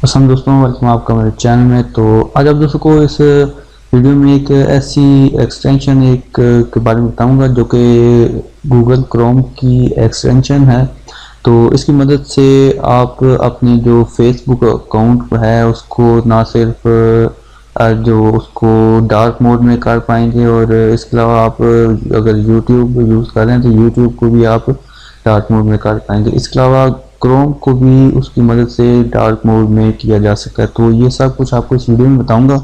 السلام دوستوں، ویلکم آپ کا میرے چینل میں۔ تو آج آپ دوستوں کو اس ویڈیو میں ایک ایسی ایکسٹینشن کے بارے میں بتاؤں گا جو کہ گوگل کروم کی ایکسٹینشن ہے۔ تو اس کی مدد سے آپ اپنی جو فیس بک اکاؤنٹ ہے اس کو نہ صرف جو اس کو ڈارک موڈ میں کر پائیں گے، اور اس کے علاوہ آپ اگر یوٹیوب یوز کر رہے ہیں تو یوٹیوب کو بھی آپ ڈارک موڈ میں کر پائیں گے۔ اس کے علاوہ کروم کو بھی اس کی مدد سے ڈارک موڈ میں کیا جا سکتا ہے۔ تو یہ سب کچھ آپ کو اس ویڈیو میں بتاؤں گا،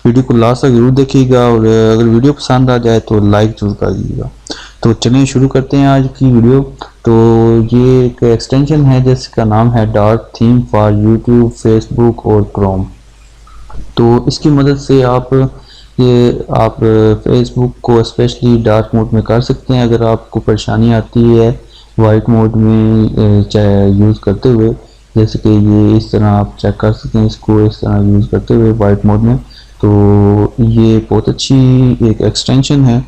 ویڈیو کو لاسٹ تک ضرور دیکھیے گا، اور اگر ویڈیو پسند آ جائے تو لائک ضرور کر دیجیے گا۔ تو چلیں شروع کرتے ہیں آج کی ویڈیو۔ تو یہ ایک ایکسٹینشن ہے جس کا نام ہے dark theme for YouTube, Facebook اور کروم۔ تو اس کی مدد سے آپ فیس بک کو اسپیشلی ڈارک موڈ میں کر سکتے ہیں اگر آپ کو پریشانی آتی ہے وائٹ موڈ میں یوز کرتے ہوئے، جیسے کہ یہ اس طرح آپ چیک کر سکتے ہیں اس کو اس طرح یوز کرتے ہوئے وائٹ موڈ میں۔ تو یہ بہت اچھی ایک ایکسٹینشن ہے۔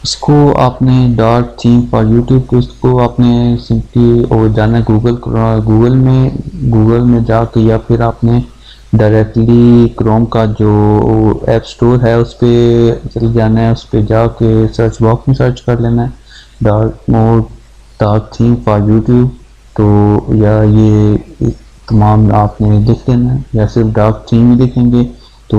اس کو آپ نے ڈارک تھیم فار یوٹیوب کو اس کو آپ نے سمپلی اور جانا ہے گوگل میں جا کے، یا پھر آپ نے ڈائریکٹلی کروم کا جو ایپ سٹور ہے اس پہ چل جانا ہے، اس پہ جا کے سرچ باکس میں سرچ کر لینا ہے ڈارک تھیم فار یوٹیوب۔ تو یا یہ تمام آپ نے دیکھ لینا ہے، یا صرف ڈارک تھیم ہی دیکھیں گے تو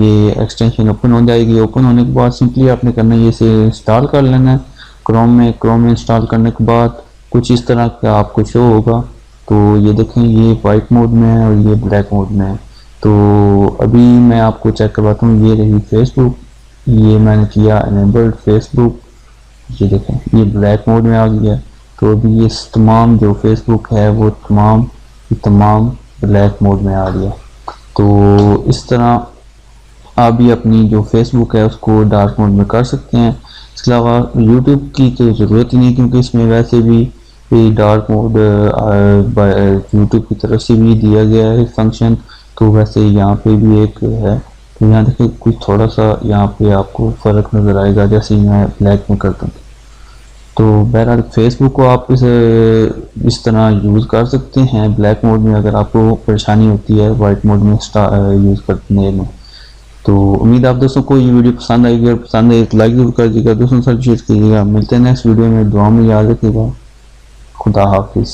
یہ ایکسٹینشن اوپن ہو جائے گی۔ اوپن ہونے کے بعد سمپلی آپ نے کرنا ہے یہ اسے انسٹال کر لینا ہے کروم میں انسٹال کرنے کے بعد کچھ اس طرح کا آپ کو شو ہوگا۔ تو یہ دیکھیں، یہ وائٹ موڈ میں ہے اور یہ بلیک موڈ میں ہے۔ تو ابھی میں آپ کو چیک کرواتا ہوں، یہ رہی فیس بک، یہ میں نے کیا انیبلڈ فیس بک، یہ دیکھیں یہ بلیک موڈ میں آ گیا۔ تو ابھی یہ تمام جو فیس بک ہے وہ تمام بلیک موڈ میں آ گیا۔ تو اس طرح آپ بھی اپنی جو فیس بک ہے اس کو ڈارک موڈ میں کر سکتے ہیں۔ اس کے علاوہ یوٹیوب کی تو ضرورت ہی نہیں، کیونکہ اس میں ویسے بھی ڈارک موڈ یوٹیوب کی طرف سے بھی دیا گیا ہے فنکشن۔ تو ویسے یہاں پہ بھی ایک ہے، تو یہاں دیکھیں کچھ تھوڑا سا یہاں پہ آپ کو فرق نظر آئے گا جیسے میں بلیک میں کرتا ہوں۔ تو بہرحال فیس بک کو آپ اس طرح یوز کر سکتے ہیں بلیک موڈ میں اگر آپ کو پریشانی ہوتی ہے وائٹ موڈ میں یوز کرنے میں۔ تو امید آپ دوستوں کو یہ ویڈیو پسند آئے گی، اور پسند آئے تو لائک ضرور کر دیجیے گا، دوستوں سے شیئر کیجیے گا۔ ملتے ہیں نیکسٹ ویڈیو میں، دعا میں یاد رکھیے گا۔ خدا حافظ۔